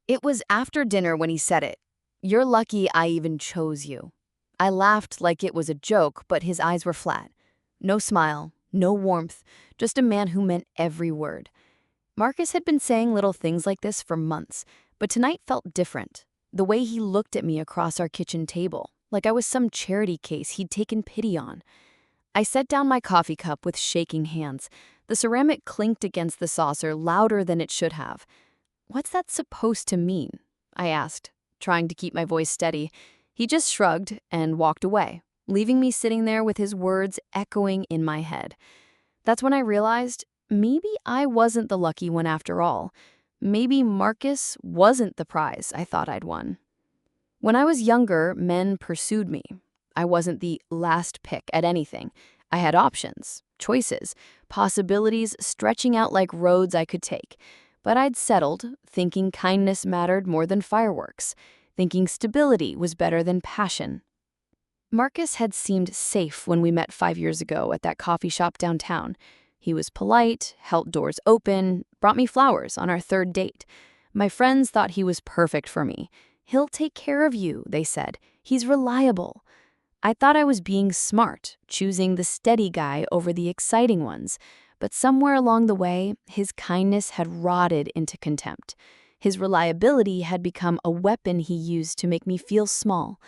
It was after dinner when he said it. "You're lucky I even chose you." I laughed like it was a joke, but his eyes were flat. No smile, no warmth, just a man who meant every word. Marcus had been saying little things like this for months, but tonight felt different. The way he looked at me across our kitchen table, like I was some charity case he'd taken pity on. I set down my coffee cup with shaking hands. The ceramic clinked against the saucer louder than it should have. "What's that supposed to mean?" I asked, trying to keep my voice steady. He just shrugged and walked away, leaving me sitting there with his words echoing in my head. That's when I realized maybe I wasn't the lucky one after all. Maybe Marcus wasn't the prize I thought I'd won. When I was younger, men pursued me. I wasn't the last pick at anything. I had options, choices, possibilities stretching out like roads I could take. But I'd settled, thinking kindness mattered more than fireworks, thinking stability was better than passion. Marcus had seemed safe when we met 5 years ago at that coffee shop downtown. He was polite, held doors open, brought me flowers on our third date. My friends thought he was perfect for me. "He'll take care of you," they said. "He's reliable." I thought I was being smart, choosing the steady guy over the exciting ones. But somewhere along the way, his kindness had rotted into contempt. His reliability had become a weapon he used to make me feel small.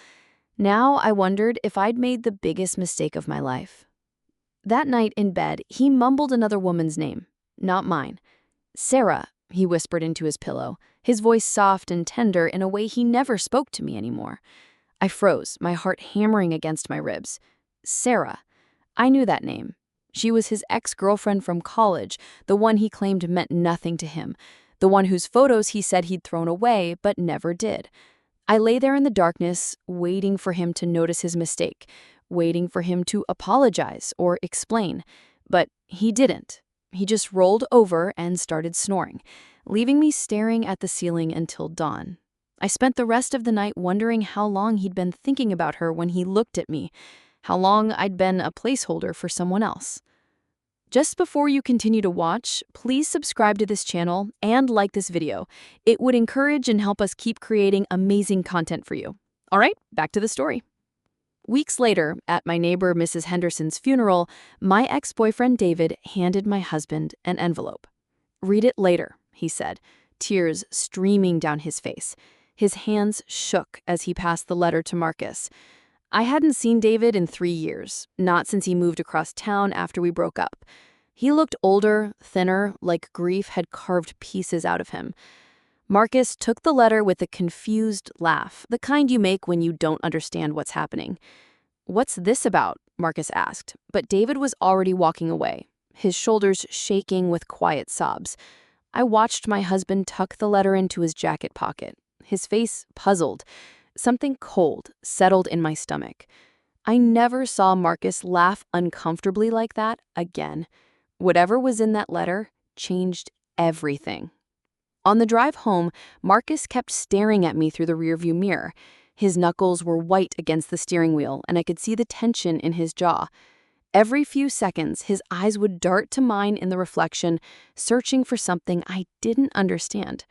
Now I wondered if I'd made the biggest mistake of my life. That night in bed, he mumbled another woman's name, not mine. "Sarah," he whispered into his pillow, his voice soft and tender in a way he never spoke to me anymore. I froze, my heart hammering against my ribs. Sarah. I knew that name. She was his ex-girlfriend from college, the one he claimed meant nothing to him, the one whose photos he said he'd thrown away but never did. I lay there in the darkness, waiting for him to notice his mistake, waiting for him to apologize or explain. But he didn't. He just rolled over and started snoring, leaving me staring at the ceiling until dawn. I spent the rest of the night wondering how long he'd been thinking about her when he looked at me, how long I'd been a placeholder for someone else. Just before you continue to watch, please subscribe to this channel and like this video. It would encourage and help us keep creating amazing content for you. All right, back to the story. Weeks later, at my neighbor Mrs. Henderson's funeral, my ex-boyfriend David handed my husband an envelope. "Read it later," he said, tears streaming down his face. His hands shook as he passed the letter to Marcus. I hadn't seen David in 3 years, not since he moved across town after we broke up. He looked older, thinner, like grief had carved pieces out of him. Marcus took the letter with a confused laugh, the kind you make when you don't understand what's happening. "What's this about?" Marcus asked, but David was already walking away, his shoulders shaking with quiet sobs. I watched my husband tuck the letter into his jacket pocket, his face puzzled. Something cold settled in my stomach. I never saw Marcus laugh uncomfortably like that again. Whatever was in that letter changed everything. On the drive home, Marcus kept staring at me through the rearview mirror. His knuckles were white against the steering wheel, and I could see the tension in his jaw. Every few seconds, his eyes would dart to mine in the reflection, searching for something I didn't understand.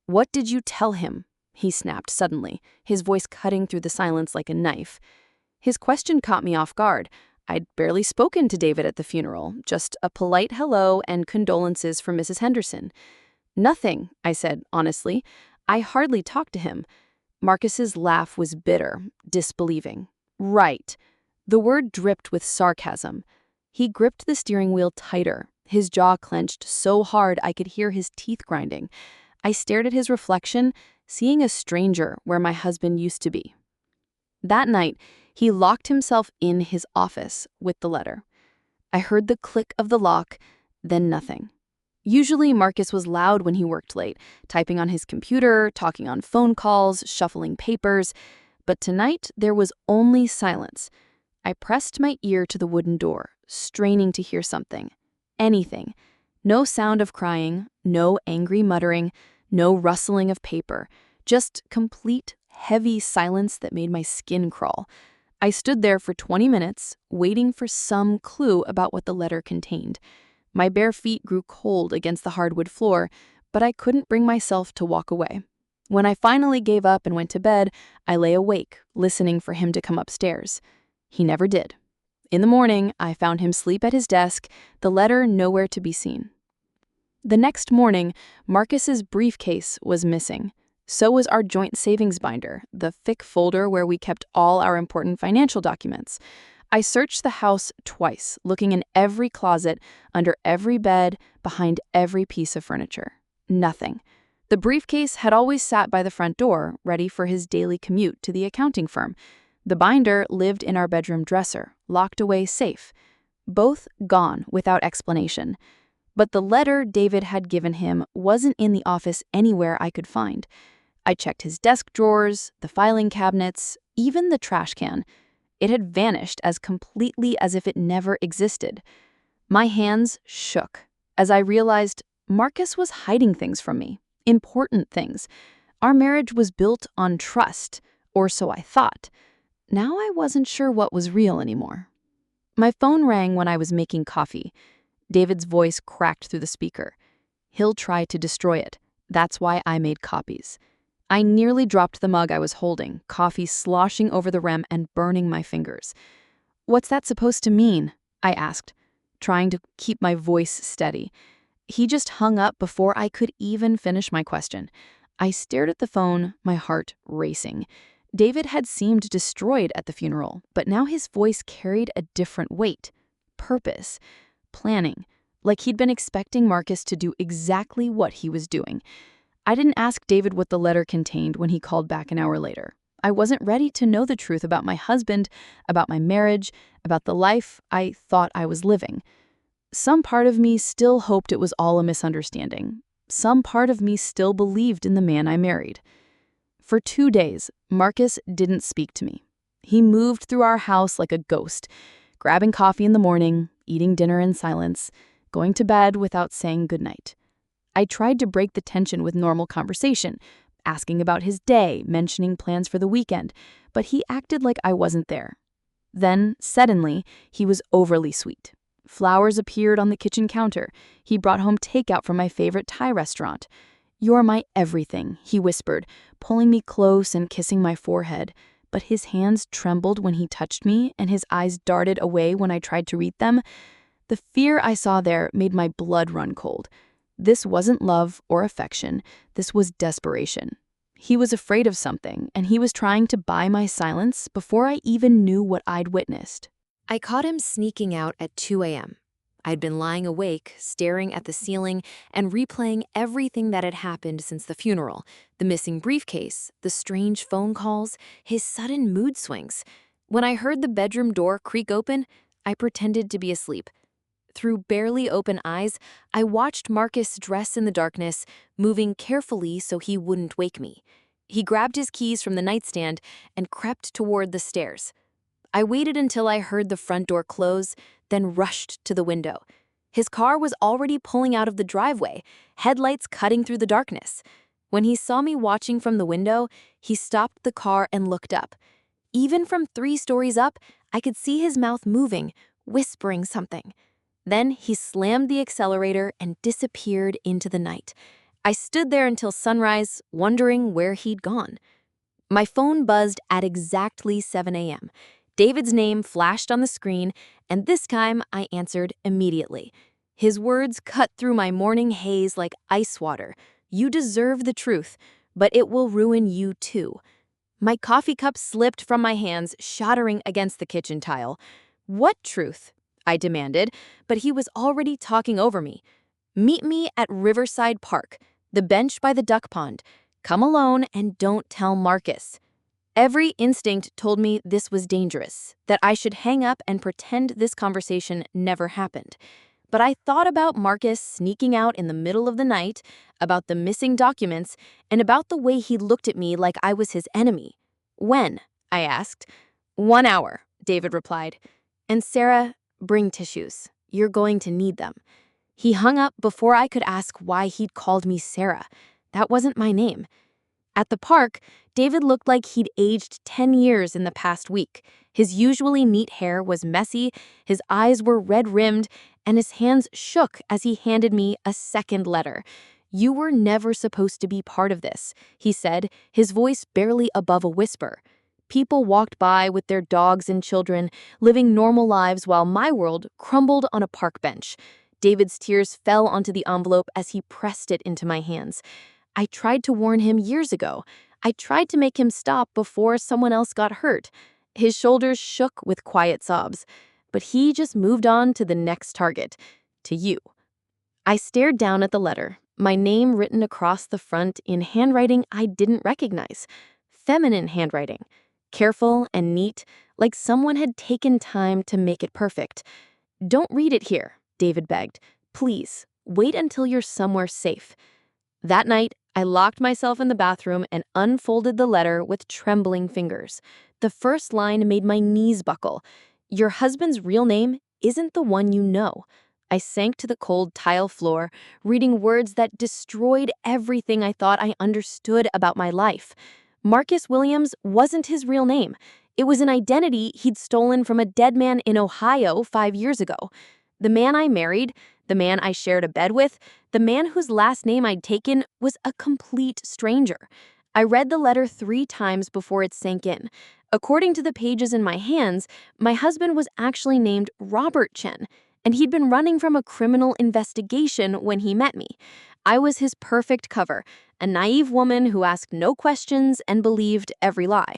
"What did you tell him?" he snapped suddenly, his voice cutting through the silence like a knife. His question caught me off guard. I'd barely spoken to David at the funeral, just a polite hello and condolences from Mrs. Henderson. "Nothing," I said honestly. "I hardly talked to him." Marcus's laugh was bitter, disbelieving. "Right." The word dripped with sarcasm. He gripped the steering wheel tighter, his jaw clenched so hard I could hear his teeth grinding. I stared at his reflection, seeing a stranger where my husband used to be. That night, he locked himself in his office with the letter. I heard the click of the lock, then nothing. Usually, Marcus was loud when he worked late, typing on his computer, talking on phone calls, shuffling papers. But tonight, there was only silence. I pressed my ear to the wooden door, straining to hear something. Anything. No sound of crying, no angry muttering, no rustling of paper. Just complete, heavy silence that made my skin crawl. I stood there for 20 minutes, waiting for some clue about what the letter contained. My bare feet grew cold against the hardwood floor, but I couldn't bring myself to walk away. When I finally gave up and went to bed, I lay awake, listening for him to come upstairs. He never did. In the morning, I found him asleep at his desk, the letter nowhere to be seen. The next morning, Marcus's briefcase was missing. So was our joint savings binder, the thick folder where we kept all our important financial documents. I searched the house twice, looking in every closet, under every bed, behind every piece of furniture. Nothing. The briefcase had always sat by the front door, ready for his daily commute to the accounting firm. The binder lived in our bedroom dresser, locked away safe. Both gone without explanation. But the letter David had given him wasn't in the office anywhere I could find. I checked his desk drawers, the filing cabinets, even the trash can. It had vanished as completely as if it never existed. My hands shook as I realized Marcus was hiding things from me, important things. Our marriage was built on trust, or so I thought. Now I wasn't sure what was real anymore. My phone rang when I was making coffee. David's voice cracked through the speaker. He'll try to destroy it. That's why I made copies. I nearly dropped the mug I was holding, coffee sloshing over the rim and burning my fingers. "What's that supposed to mean?" I asked, trying to keep my voice steady. He just hung up before I could even finish my question. I stared at the phone, my heart racing. David had seemed destroyed at the funeral, but now his voice carried a different weight. Purpose. Planning. Like he'd been expecting Marcus to do exactly what he was doing. I didn't ask David what the letter contained when he called back an hour later. I wasn't ready to know the truth about my husband, about my marriage, about the life I thought I was living. Some part of me still hoped it was all a misunderstanding. Some part of me still believed in the man I married. For 2 days, Marcus didn't speak to me. He moved through our house like a ghost, grabbing coffee in the morning, eating dinner in silence, going to bed without saying goodnight. I tried to break the tension with normal conversation, asking about his day, mentioning plans for the weekend, but he acted like I wasn't there. Then, suddenly, he was overly sweet. Flowers appeared on the kitchen counter. He brought home takeout from my favorite Thai restaurant. "You're my everything," he whispered, pulling me close and kissing my forehead. But his hands trembled when he touched me, and his eyes darted away when I tried to read them. The fear I saw there made my blood run cold. This wasn't love or affection. This was desperation. He was afraid of something, and he was trying to buy my silence before I even knew what I'd witnessed. I caught him sneaking out at 2 a.m. I'd been lying awake, staring at the ceiling, and replaying everything that had happened since the funeral. The missing briefcase, the strange phone calls, his sudden mood swings. When I heard the bedroom door creak open, I pretended to be asleep. Through barely open eyes, I watched Marcus dress in the darkness, moving carefully so he wouldn't wake me. He grabbed his keys from the nightstand and crept toward the stairs. I waited until I heard the front door close, then rushed to the window. His car was already pulling out of the driveway, headlights cutting through the darkness. When he saw me watching from the window, he stopped the car and looked up. Even from 3 stories up, I could see his mouth moving, whispering something. Then he slammed the accelerator and disappeared into the night. I stood there until sunrise, wondering where he'd gone. My phone buzzed at exactly 7 a.m. David's name flashed on the screen, and this time I answered immediately. His words cut through my morning haze like ice water. "You deserve the truth, but it will ruin you too." My coffee cup slipped from my hands, shattering against the kitchen tile. "What truth?" I demanded, but he was already talking over me. "Meet me at Riverside Park, the bench by the duck pond. Come alone and don't tell Marcus." Every instinct told me this was dangerous, that I should hang up and pretend this conversation never happened. But I thought about Marcus sneaking out in the middle of the night, about the missing documents, and about the way he looked at me like I was his enemy. "When?" I asked. "1 hour," David replied. "And Sarah, bring tissues. You're going to need them." He hung up before I could ask why he'd called me Sarah. That wasn't my name. At the park, David looked like he'd aged 10 years in the past week. His usually neat hair was messy, his eyes were red-rimmed, and his hands shook as he handed me a second letter. "You were never supposed to be part of this," he said, his voice barely above a whisper. People walked by with their dogs and children, living normal lives while my world crumbled on a park bench. David's tears fell onto the envelope as he pressed it into my hands. I tried to warn him years ago. I tried to make him stop before someone else got hurt. His shoulders shook with quiet sobs. But he just moved on to the next target, to you. I stared down at the letter, my name written across the front in handwriting I didn't recognize. Feminine handwriting. Careful and neat, like someone had taken time to make it perfect. "Don't read it here," David begged. "Please, wait until you're somewhere safe." That night, I locked myself in the bathroom and unfolded the letter with trembling fingers. The first line made my knees buckle. "Your husband's real name isn't the one you know." I sank to the cold tile floor, reading words that destroyed everything I thought I understood about my life. Marcus Williams wasn't his real name. It was an identity he'd stolen from a dead man in Ohio 5 years ago. The man I married, the man I shared a bed with, the man whose last name I'd taken was a complete stranger. I read the letter 3 times before it sank in. According to the pages in my hands, my husband was actually named Robert Chen, and he'd been running from a criminal investigation when he met me. I was his perfect cover, a naive woman who asked no questions and believed every lie.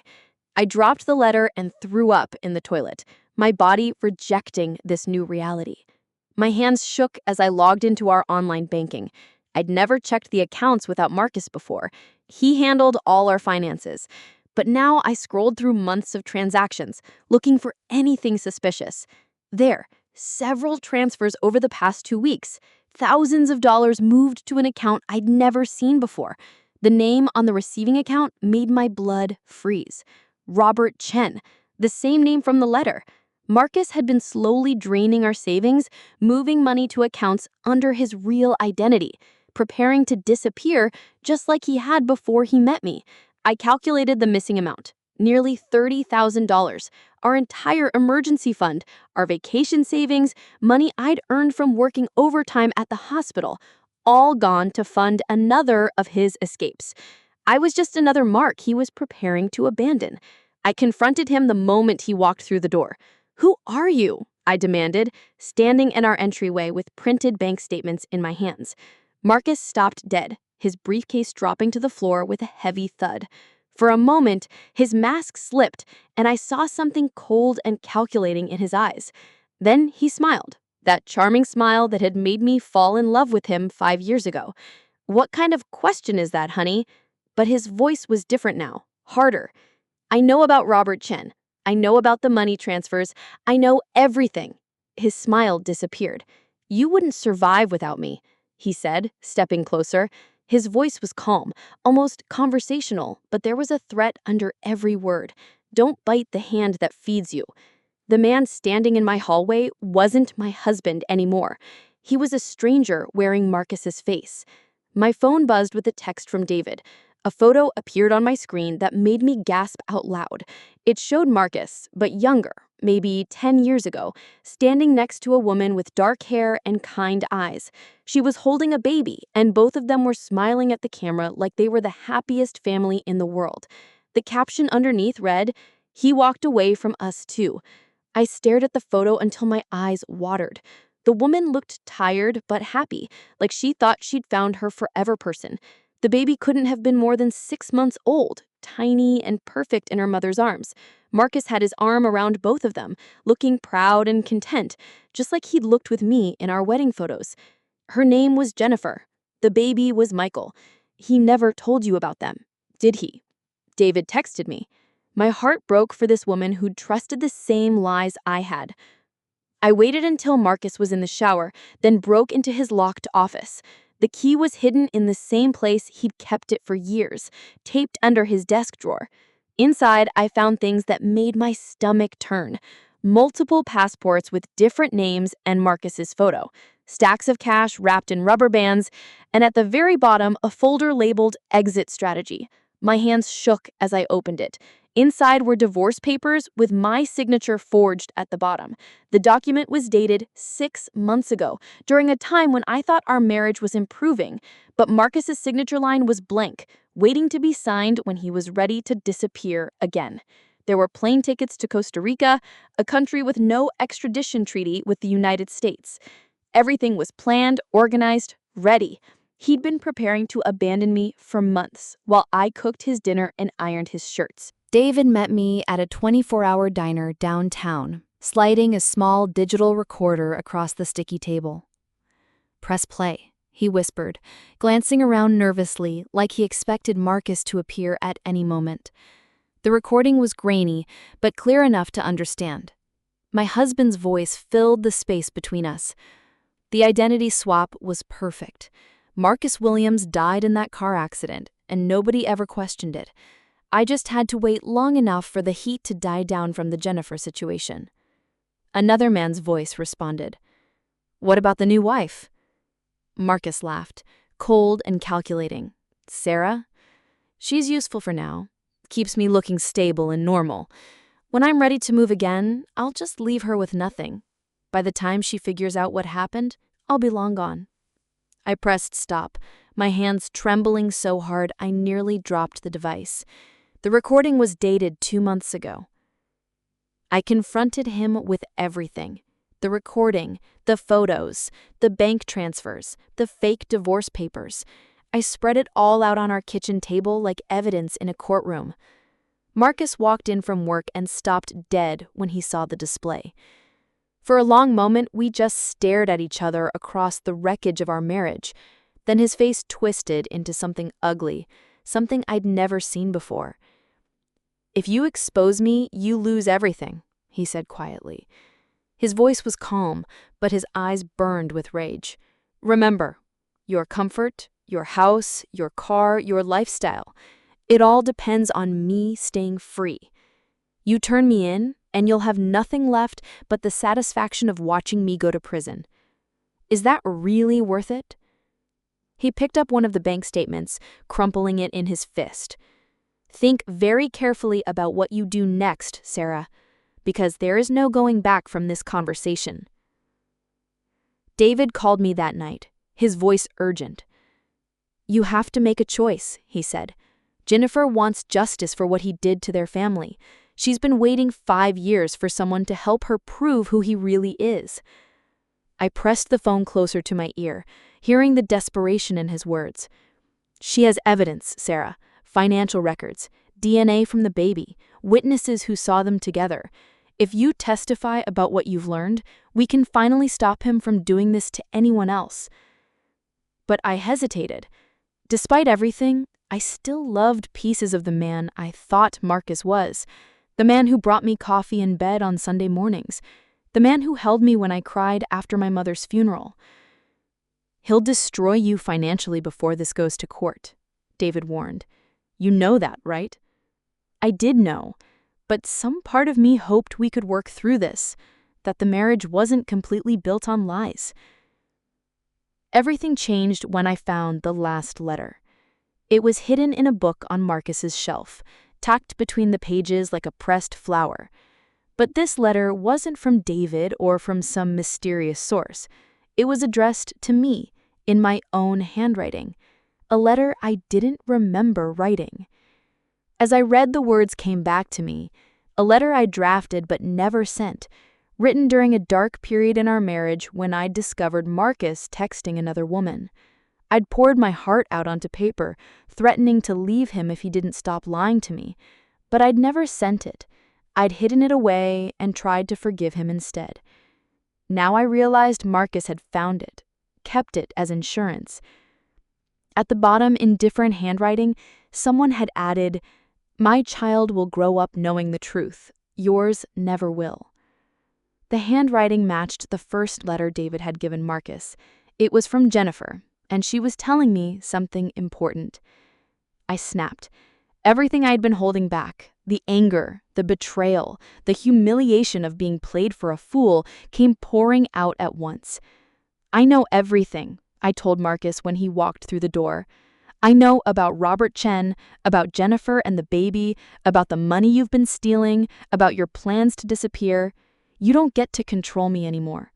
I dropped the letter and threw up in the toilet, my body rejecting this new reality. My hands shook as I logged into our online banking. I'd never checked the accounts without Marcus before. He handled all our finances. But now I scrolled through months of transactions, looking for anything suspicious. There, several transfers over the past 2 weeks. Thousands of dollars moved to an account I'd never seen before. The name on the receiving account made my blood freeze. Robert Chen, the same name from the letter. Marcus had been slowly draining our savings, moving money to accounts under his real identity, preparing to disappear just like he had before he met me. I calculated the missing amount, nearly $30,000, our entire emergency fund, our vacation savings, money I'd earned from working overtime at the hospital, all gone to fund another of his escapes. I was just another mark he was preparing to abandon. I confronted him the moment he walked through the door. "Who are you?" I demanded, standing in our entryway with printed bank statements in my hands. Marcus stopped dead, his briefcase dropping to the floor with a heavy thud. For a moment, his mask slipped, and I saw something cold and calculating in his eyes. Then he smiled, that charming smile that had made me fall in love with him 5 years ago. "What kind of question is that, honey?" But his voice was different now, harder. "I know about Robert Chen. I know about the money transfers. I know everything." His smile disappeared. "You wouldn't survive without me," he said, stepping closer. His voice was calm, almost conversational, but there was a threat under every word. "Don't bite the hand that feeds you." The man standing in my hallway wasn't my husband anymore. He was a stranger wearing Marcus's face. My phone buzzed with a text from David. A photo appeared on my screen that made me gasp out loud. It showed Marcus, but younger, maybe 10 years ago, standing next to a woman with dark hair and kind eyes. She was holding a baby, and both of them were smiling at the camera like they were the happiest family in the world. The caption underneath read, "He walked away from us too." I stared at the photo until my eyes watered. The woman looked tired but happy, like she thought she'd found her forever person. The baby couldn't have been more than 6 months old, tiny and perfect in her mother's arms. Marcus had his arm around both of them, looking proud and content, just like he'd looked with me in our wedding photos. Her name was Jennifer. The baby was Michael. "He never told you about them, did he?" David texted me. My heart broke for this woman who'd trusted the same lies I had. I waited until Marcus was in the shower, then broke into his locked office. The key was hidden in the same place he'd kept it for years, taped under his desk drawer. Inside, I found things that made my stomach turn. Multiple passports with different names and Marcus's photo, stacks of cash wrapped in rubber bands, and at the very bottom, a folder labeled Exit Strategy. My hands shook as I opened it. Inside were divorce papers with my signature forged at the bottom. The document was dated 6 months ago, during a time when I thought our marriage was improving, but Marcus's signature line was blank, waiting to be signed when he was ready to disappear again. There were plane tickets to Costa Rica, a country with no extradition treaty with the United States. Everything was planned, organized, ready. He'd been preparing to abandon me for months, while I cooked his dinner and ironed his shirts. David met me at a 24-hour diner downtown, sliding a small digital recorder across the sticky table. "Press play," he whispered, glancing around nervously like he expected Marcus to appear at any moment. The recording was grainy, but clear enough to understand. My husband's voice filled the space between us. The identity swap was perfect. Marcus Williams died in that car accident, and nobody ever questioned it. I just had to wait long enough for the heat to die down from the Jennifer situation. Another man's voice responded. "What about the new wife?" Marcus laughed, cold and calculating. "Sarah? She's useful for now. Keeps me looking stable and normal. When I'm ready to move again, I'll just leave her with nothing. By the time she figures out what happened, I'll be long gone." I pressed stop, my hands trembling so hard I nearly dropped the device. The recording was dated 2 months ago. I confronted him with everything. The recording, the photos, the bank transfers, the fake divorce papers. I spread it all out on our kitchen table like evidence in a courtroom. Marcus walked in from work and stopped dead when he saw the display. For a long moment, we just stared at each other across the wreckage of our marriage. Then his face twisted into something ugly, something I'd never seen before. "If you expose me, you lose everything," he said quietly. His voice was calm, but his eyes burned with rage. "Remember, your comfort, your house, your car, your lifestyle, it all depends on me staying free. You turn me in, and you'll have nothing left but the satisfaction of watching me go to prison. Is that really worth it?" He picked up one of the bank statements, crumpling it in his fist. "Think very carefully about what you do next, Sarah, because there is no going back from this conversation." David called me that night, his voice urgent. "You have to make a choice," he said. "Jennifer wants justice for what he did to their family. She's been waiting 5 years for someone to help her prove who he really is." I pressed the phone closer to my ear, hearing the desperation in his words. "She has evidence, Sarah. Financial records, DNA from the baby, witnesses who saw them together. If you testify about what you've learned, we can finally stop him from doing this to anyone else." But I hesitated. Despite everything, I still loved pieces of the man I thought Marcus was. The man who brought me coffee in bed on Sunday mornings. The man who held me when I cried after my mother's funeral. "He'll destroy you financially before this goes to court," David warned. "You know that, right?" I did know, but some part of me hoped we could work through this, that the marriage wasn't completely built on lies. Everything changed when I found the last letter. It was hidden in a book on Marcus's shelf, tucked between the pages like a pressed flower. But this letter wasn't from David or from some mysterious source. It was addressed to me, in my own handwriting, a letter I didn't remember writing. As I read, the words came back to me, a letter I drafted but never sent, written during a dark period in our marriage when I'd discovered Marcus texting another woman. I'd poured my heart out onto paper, threatening to leave him if he didn't stop lying to me, but I'd never sent it. I'd hidden it away and tried to forgive him instead. Now I realized Marcus had found it, kept it as insurance. At the bottom, in different handwriting, someone had added, "My child will grow up knowing the truth. Yours never will." The handwriting matched the first letter David had given Marcus. It was from Jennifer, and she was telling me something important. I snapped. Everything I'd been holding back, the anger, the betrayal, the humiliation of being played for a fool, came pouring out at once. "I know everything," I told Marcus when he walked through the door. I know about Robert Chen, about Jennifer and the baby, about the money you've been stealing, about your plans to disappear. You don't get to control me anymore.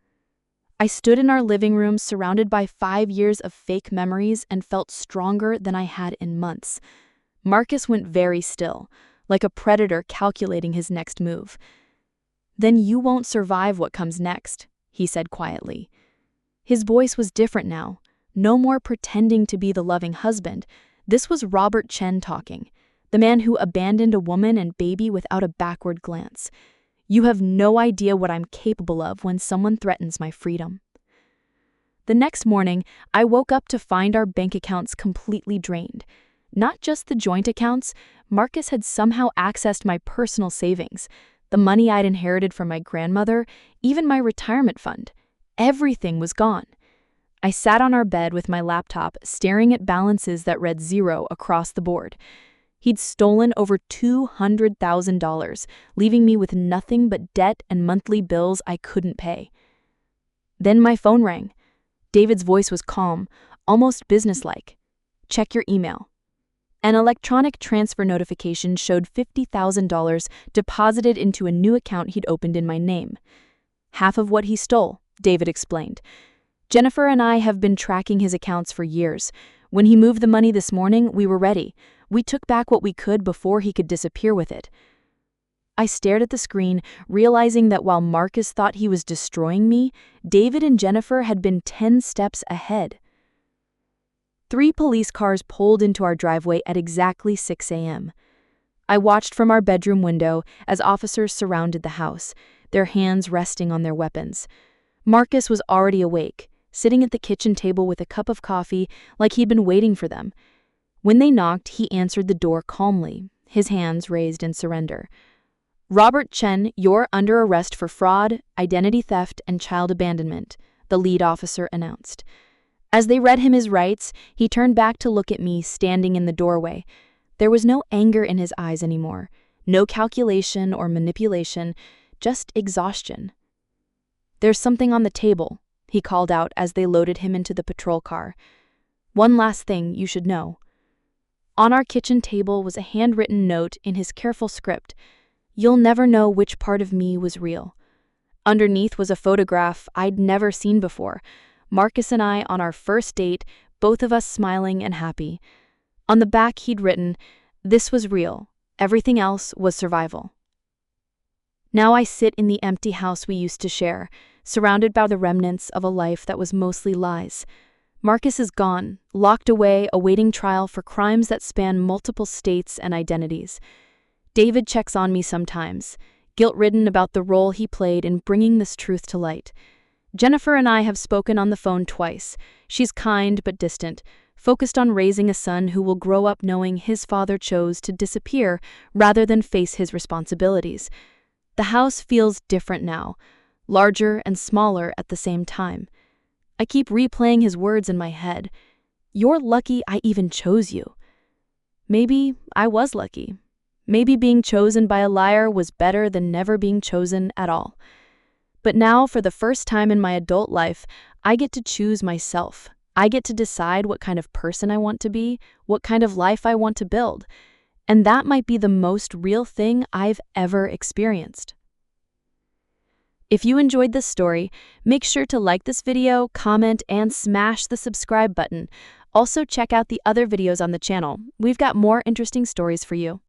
I stood in our living room surrounded by 5 years of fake memories and felt stronger than I had in months. Marcus went very still, like a predator calculating his next move. "Then you won't survive what comes next," he said quietly. His voice was different now. No more pretending to be the loving husband. This was Robert Chen talking, the man who abandoned a woman and baby without a backward glance. "You have no idea what I'm capable of when someone threatens my freedom." The next morning, I woke up to find our bank accounts completely drained. Not just the joint accounts, Marcus had somehow accessed my personal savings, the money I'd inherited from my grandmother, even my retirement fund. Everything was gone. I sat on our bed with my laptop, staring at balances that read zero across the board. He'd stolen over $200,000, leaving me with nothing but debt and monthly bills I couldn't pay. Then my phone rang. David's voice was calm, almost businesslike. "Check your email." An electronic transfer notification showed $50,000 deposited into a new account he'd opened in my name. "Half of what he stole," David explained. "Jennifer and I have been tracking his accounts for years. When he moved the money this morning, we were ready. We took back what we could before he could disappear with it." I stared at the screen, realizing that while Marcus thought he was destroying me, David and Jennifer had been 10 steps ahead. 3 police cars pulled into our driveway at exactly 6 a.m. I watched from our bedroom window as officers surrounded the house, their hands resting on their weapons. Marcus was already awake, sitting at the kitchen table with a cup of coffee like he'd been waiting for them. When they knocked, he answered the door calmly, his hands raised in surrender. "Robert Chen, you're under arrest for fraud, identity theft, and child abandonment," the lead officer announced. As they read him his rights, he turned back to look at me standing in the doorway. There was no anger in his eyes anymore, no calculation or manipulation, just exhaustion. "There's something on the table," he called out as they loaded him into the patrol car. "One last thing you should know." On our kitchen table was a handwritten note in his careful script. "You'll never know which part of me was real." Underneath was a photograph I'd never seen before. Marcus and I on our first date, both of us smiling and happy. On the back he'd written, "This was real. Everything else was survival." Now I sit in the empty house we used to share, surrounded by the remnants of a life that was mostly lies. Marcus is gone, locked away, awaiting trial for crimes that span multiple states and identities. David checks on me sometimes, guilt-ridden about the role he played in bringing this truth to light. Jennifer and I have spoken on the phone twice. She's kind but distant, focused on raising a son who will grow up knowing his father chose to disappear rather than face his responsibilities. The house feels different now, larger and smaller at the same time. I keep replaying his words in my head. "You're lucky I even chose you." Maybe I was lucky. Maybe being chosen by a liar was better than never being chosen at all. But now, for the first time in my adult life, I get to choose myself. I get to decide what kind of person I want to be, what kind of life I want to build. And that might be the most real thing I've ever experienced. If you enjoyed this story, make sure to like this video, comment, and smash the subscribe button. Also, check out the other videos on the channel. We've got more interesting stories for you.